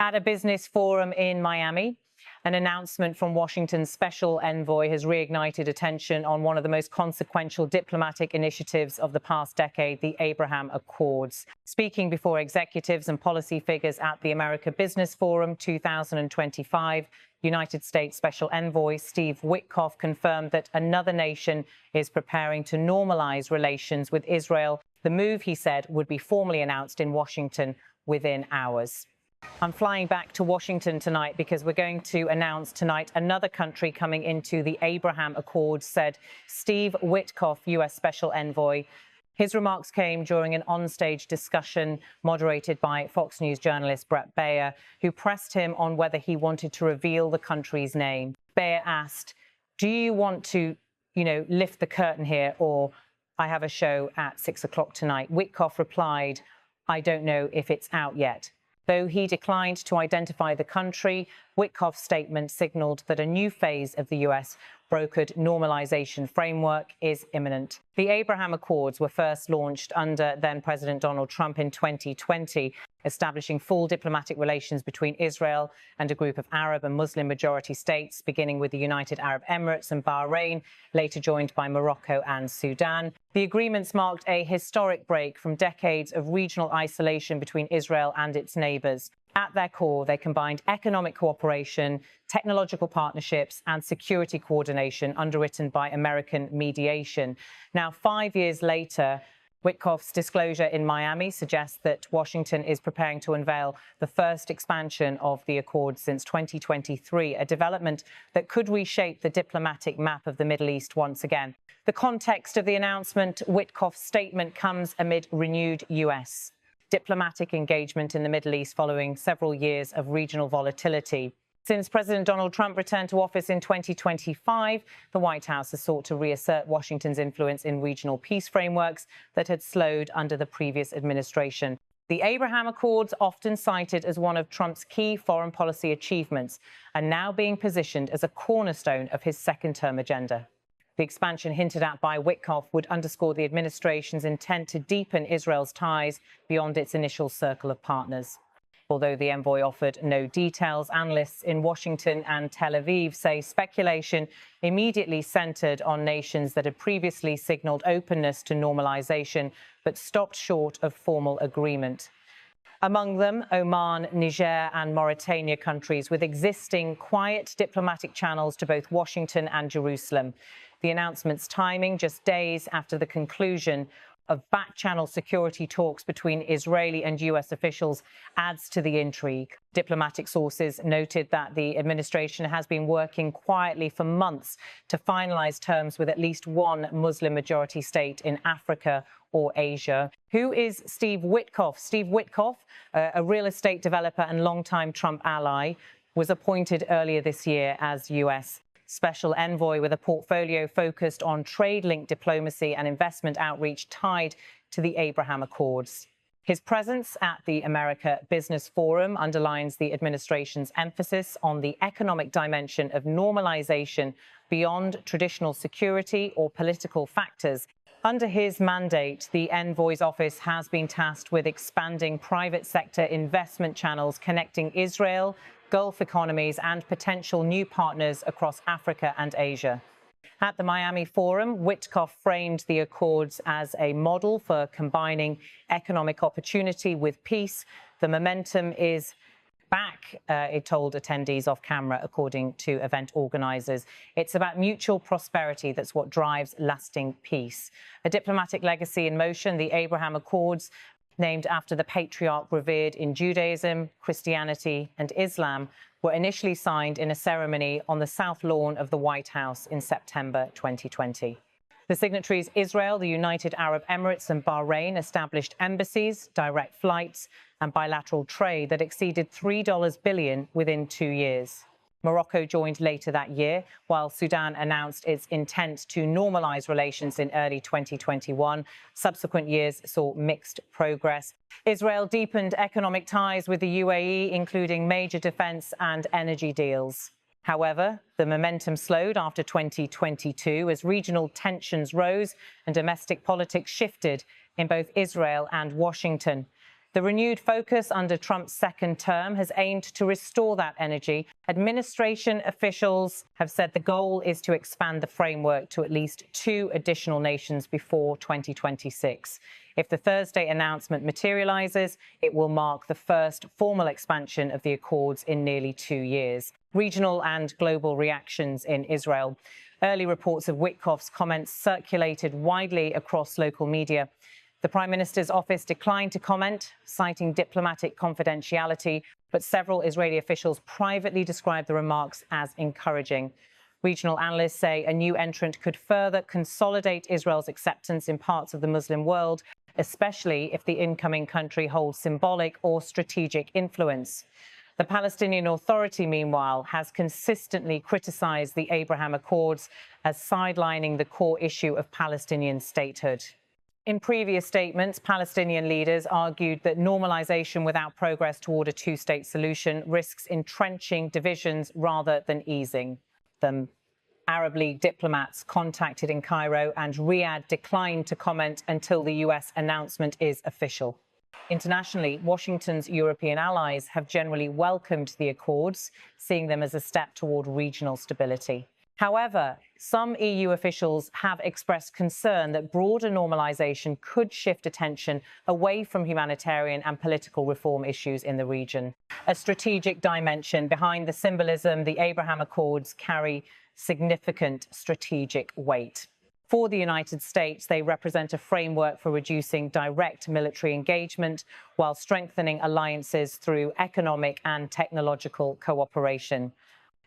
At a business forum in Miami, an announcement from Washington's special envoy has reignited attention on one of the most consequential diplomatic initiatives of the past decade, the Abraham Accords. Speaking before executives and policy figures at the America Business Forum 2025, United States Special Envoy Steve Witkoff confirmed that another nation is preparing to normalize relations with Israel. The move, he said, would be formally announced in Washington within hours. I'm flying back to Washington tonight because we're going to announce tonight another country coming into the Abraham Accords, said Steve Witkoff, U.S. Special Envoy. His remarks came during an onstage discussion moderated by Fox News journalist Bret Baier, who pressed him on whether he wanted to reveal the country's name. Baier asked, "Do you want to, lift the curtain here, or I have a show at 6 o'clock tonight?" Witkoff replied, "I don't know if it's out yet." Though he declined to identify the country, Witkoff's statement signaled that a new phase of the U.S. brokered normalization framework is imminent. The Abraham Accords were first launched under then-President Donald Trump in 2020, establishing full diplomatic relations between Israel and a group of Arab and Muslim-majority states, beginning with the United Arab Emirates and Bahrain, later joined by Morocco and Sudan. The agreements marked a historic break from decades of regional isolation between Israel and its neighbors. At their core, they combined economic cooperation, technological partnerships, and security coordination underwritten by American mediation. Now, 5 years later, Witkoff's disclosure in Miami suggests that Washington is preparing to unveil the first expansion of the Accords since 2023, a development that could reshape the diplomatic map of the Middle East once again. The context of the announcement, Witkoff's statement, comes amid renewed U.S. diplomatic engagement in the Middle East following several years of regional volatility. Since President Donald Trump returned to office in 2025, the White House has sought to reassert Washington's influence in regional peace frameworks that had slowed under the previous administration. The Abraham Accords, often cited as one of Trump's key foreign policy achievements, are now being positioned as a cornerstone of his second-term agenda. The expansion hinted at by Witkoff would underscore the administration's intent to deepen Israel's ties beyond its initial circle of partners. Although the envoy offered no details, analysts in Washington and Tel Aviv say speculation immediately centered on nations that had previously signaled openness to normalization but stopped short of formal agreement. Among them, Oman, Niger and Mauritania, countries with existing quiet diplomatic channels to both Washington and Jerusalem. The announcement's timing, just days after the conclusion of back-channel security talks between Israeli and U.S. officials, adds to the intrigue. Diplomatic sources noted that the administration has been working quietly for months to finalize terms with at least one Muslim-majority state in Africa or Asia. Who is Steve Witkoff? Steve Witkoff, a real estate developer and longtime Trump ally, was appointed earlier this year as U.S. Special Envoy with a portfolio focused on trade-linked diplomacy and investment outreach tied to the Abraham Accords. His presence at the America Business Forum underlines the administration's emphasis on the economic dimension of normalization beyond traditional security or political factors. Under his mandate, the envoy's office has been tasked with expanding private sector investment channels connecting Israel, Gulf economies and potential new partners across Africa and Asia. At the Miami Forum, Witkoff framed the Accords as a model for combining economic opportunity with peace. The momentum is back, it told attendees off camera, according to event organizers. It's about mutual prosperity. That's what drives lasting peace. A diplomatic legacy in motion, the Abraham Accords, named after the patriarch revered in Judaism, Christianity and Islam, were initially signed in a ceremony on the south lawn of the White House in September 2020. The signatories, Israel, the United Arab Emirates and Bahrain, established embassies, direct flights and bilateral trade that exceeded $3 billion within 2 years. Morocco joined later that year, while Sudan announced its intent to normalize relations in early 2021. Subsequent years saw mixed progress. Israel deepened economic ties with the UAE, including major defense and energy deals. However, the momentum slowed after 2022 as regional tensions rose and domestic politics shifted in both Israel and Washington. The renewed focus under Trump's second term has aimed to restore that energy. Administration officials have said the goal is to expand the framework to at least 2 additional nations before 2026. If the Thursday announcement materializes, it will mark the first formal expansion of the accords in nearly 2 years. Regional and global reactions in Israel. Early reports of Witkoff's comments circulated widely across local media. The Prime Minister's office declined to comment, citing diplomatic confidentiality, but several Israeli officials privately described the remarks as encouraging. Regional analysts say a new entrant could further consolidate Israel's acceptance in parts of the Muslim world, especially if the incoming country holds symbolic or strategic influence. The Palestinian Authority, meanwhile, has consistently criticized the Abraham Accords as sidelining the core issue of Palestinian statehood. In previous statements, Palestinian leaders argued that normalization without progress toward a 2-state solution risks entrenching divisions rather than easing them. Arab League diplomats contacted in Cairo, and Riyadh declined to comment until the US announcement is official. Internationally, Washington's European allies have generally welcomed the accords, seeing them as a step toward regional stability. However, some EU officials have expressed concern that broader normalization could shift attention away from humanitarian and political reform issues in the region. A strategic dimension behind the symbolism, the Abraham Accords carry significant strategic weight. For the United States, they represent a framework for reducing direct military engagement while strengthening alliances through economic and technological cooperation.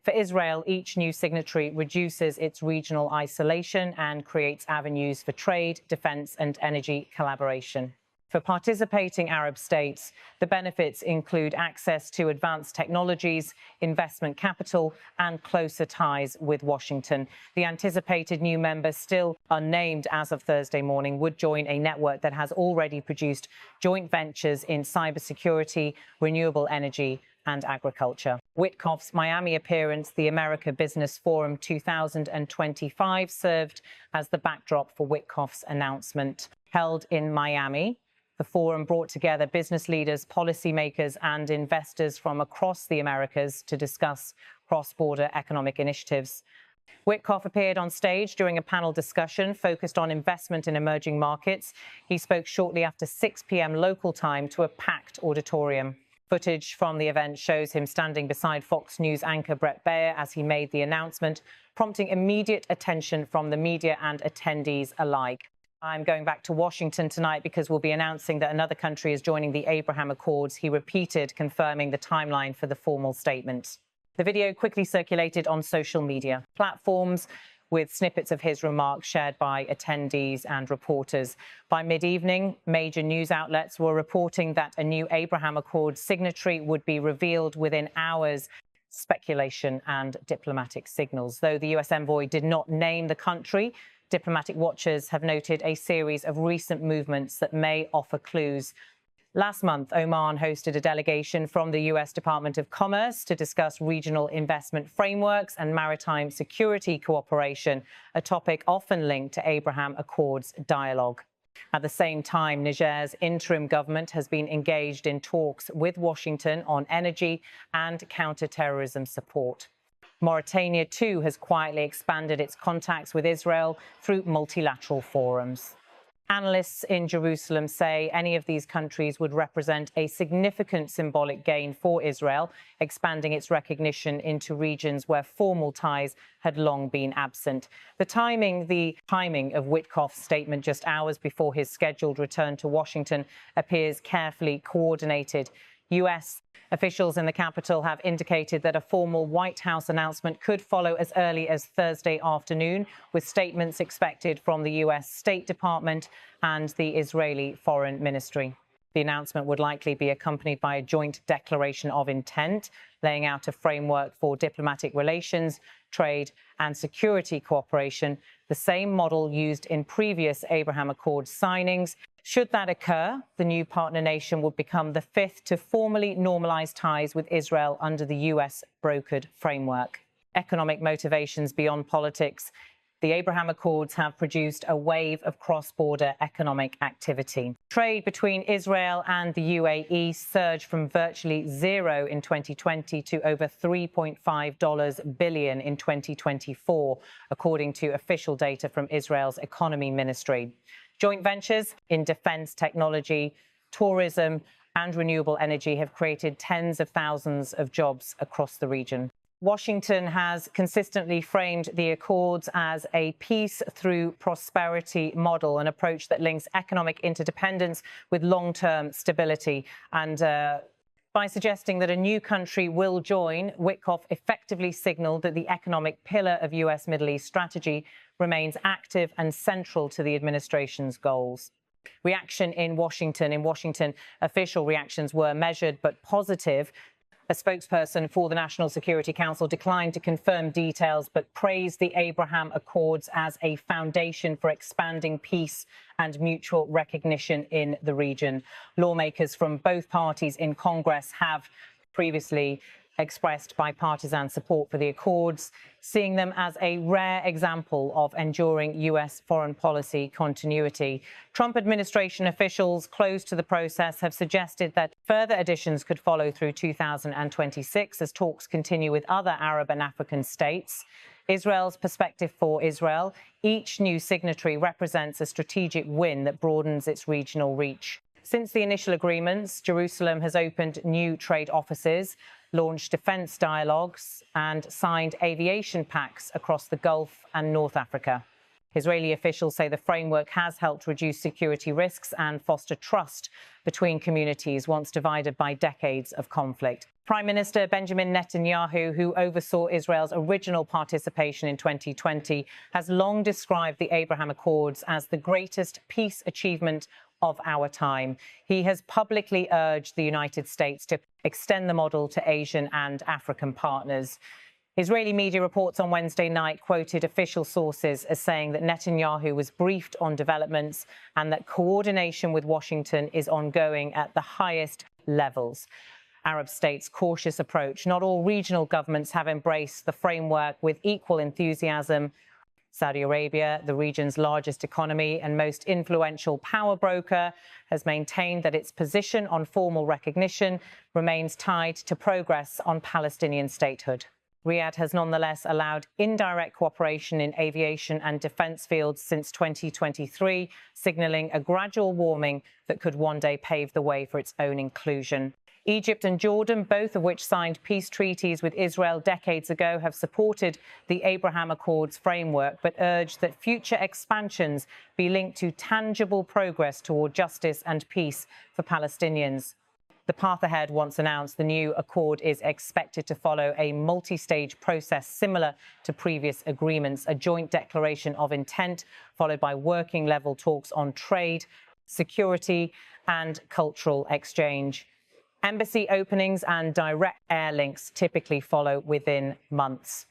For Israel, each new signatory reduces its regional isolation and creates avenues for trade, defense, and energy collaboration. For participating Arab states, the benefits include access to advanced technologies, investment capital, and closer ties with Washington. The anticipated new members, still unnamed as of Thursday morning, would join a network that has already produced joint ventures in cybersecurity, renewable energy, and agriculture. Witkoff's Miami appearance, the America Business Forum 2025, served as the backdrop for Witkoff's announcement. Held in Miami, the forum brought together business leaders, policymakers, and investors from across the Americas to discuss cross-border economic initiatives. Witkoff appeared on stage during a panel discussion focused on investment in emerging markets. He spoke shortly after 6 p.m. local time to a packed auditorium. Footage from the event shows him standing beside Fox News anchor Bret Baier as he made the announcement, prompting immediate attention from the media and attendees alike. I'm going back to Washington tonight because we'll be announcing that another country is joining the Abraham Accords, he repeated, confirming the timeline for the formal statement. The video quickly circulated on social media platforms, with snippets of his remarks shared by attendees and reporters. By mid-evening, major news outlets were reporting that a new Abraham Accords signatory would be revealed within hours. Speculation and diplomatic signals. Though the US envoy did not name the country, diplomatic watchers have noted a series of recent movements that may offer clues. Last month, Oman hosted a delegation from the US Department of Commerce to discuss regional investment frameworks and maritime security cooperation, a topic often linked to Abraham Accords dialogue. At the same time, Niger's interim government has been engaged in talks with Washington on energy and counter-terrorism support. Mauritania, too, has quietly expanded its contacts with Israel through multilateral forums. Analysts in Jerusalem say any of these countries would represent a significant symbolic gain for Israel, expanding its recognition into regions where formal ties had long been absent. The timing of Witkoff's statement just hours before his scheduled return to Washington appears carefully coordinated. US officials in the capital have indicated that a formal White House announcement could follow as early as Thursday afternoon, with statements expected from the US State Department and the Israeli Foreign Ministry. The announcement would likely be accompanied by a joint declaration of intent, laying out a framework for diplomatic relations, trade and security cooperation, the same model used in previous Abraham Accords signings. Should that occur, the new partner nation would become the 5th to formally normalize ties with Israel under the US brokered framework. Economic motivations beyond politics The Abraham Accords have produced a wave of cross-border economic activity. Trade between Israel and the UAE surged from virtually zero in 2020 to over $3.5 billion in 2024, according to official data from Israel's economy ministry. Joint ventures in defense technology, tourism, and renewable energy have created tens of thousands of jobs across the region. Washington has consistently framed the Accords as a peace through prosperity model, an approach that links economic interdependence with long-term stability. And by suggesting that a new country will join, Witkoff effectively signaled that the economic pillar of U.S. Middle East strategy remains active and central to the administration's goals. Reaction in Washington, official reactions were measured but positive. A spokesperson for the National Security Council declined to confirm details, but praised the Abraham Accords as a foundation for expanding peace and mutual recognition in the region. Lawmakers from both parties in Congress have previously expressed bipartisan support for the Accords, seeing them as a rare example of enduring U.S. foreign policy continuity. Trump administration officials close to the process have suggested that further additions could follow through 2026 as talks continue with other Arab and African states. Israel's perspective for Israel: each new signatory represents a strategic win that broadens its regional reach. Since the initial agreements, Jerusalem has opened new trade offices, launched defense dialogues, and signed aviation pacts across the Gulf and North Africa. Israeli officials say the framework has helped reduce security risks and foster trust between communities once divided by decades of conflict. Prime Minister Benjamin Netanyahu, who oversaw Israel's original participation in 2020, has long described the Abraham Accords as the greatest peace achievement of our time. He has publicly urged the United States to extend the model to Asian and African partners. Israeli media reports on Wednesday night quoted official sources as saying that Netanyahu was briefed on developments and that coordination with Washington is ongoing at the highest levels. Arab states' cautious approach. Not all regional governments have embraced the framework with equal enthusiasm. Saudi Arabia, the region's largest economy and most influential power broker, has maintained that its position on formal recognition remains tied to progress on Palestinian statehood. Riyadh has nonetheless allowed indirect cooperation in aviation and defense fields since 2023, signaling a gradual warming that could one day pave the way for its own inclusion. Egypt and Jordan, both of which signed peace treaties with Israel decades ago, have supported the Abraham Accords framework, but urged that future expansions be linked to tangible progress toward justice and peace for Palestinians. The path ahead, once announced, the new accord is expected to follow a multi-stage process similar to previous agreements, a joint declaration of intent, followed by working-level talks on trade, security, and cultural exchange. Embassy openings and direct air links typically follow within months.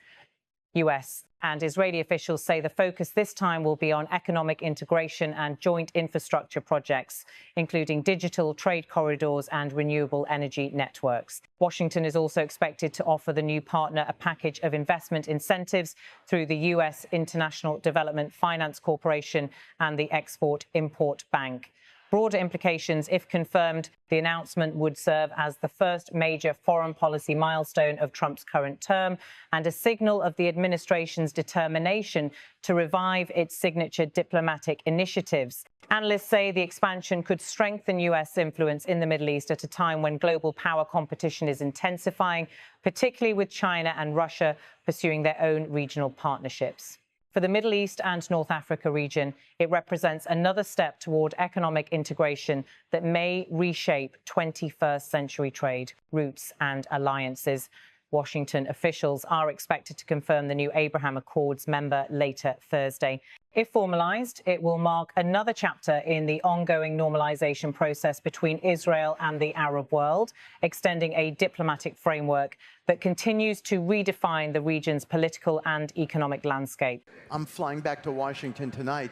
US and Israeli officials say the focus this time will be on economic integration and joint infrastructure projects, including digital trade corridors and renewable energy networks. Washington is also expected to offer the new partner a package of investment incentives through the US International Development Finance Corporation and the Export-Import Bank. Broader implications, if confirmed, the announcement would serve as the first major foreign policy milestone of Trump's current term and a signal of the administration's determination to revive its signature diplomatic initiatives. Analysts say the expansion could strengthen U.S. influence in the Middle East at a time when global power competition is intensifying, particularly with China and Russia pursuing their own regional partnerships. For the Middle East and North Africa region, it represents another step toward economic integration that may reshape 21st century trade routes and alliances. Washington officials are expected to confirm the new Abraham Accords member later Thursday. If formalized, it will mark another chapter in the ongoing normalization process between Israel and the Arab world, extending a diplomatic framework that continues to redefine the region's political and economic landscape. I'm flying back to Washington tonight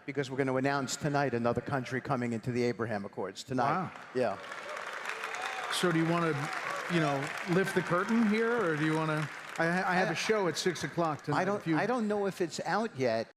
because we're going to announce tonight another country coming into the Abraham Accords tonight. Wow. Yeah. So do you want to, lift the curtain here, or do you want to? I have a show at 6 o'clock tonight. I don't know if it's out yet.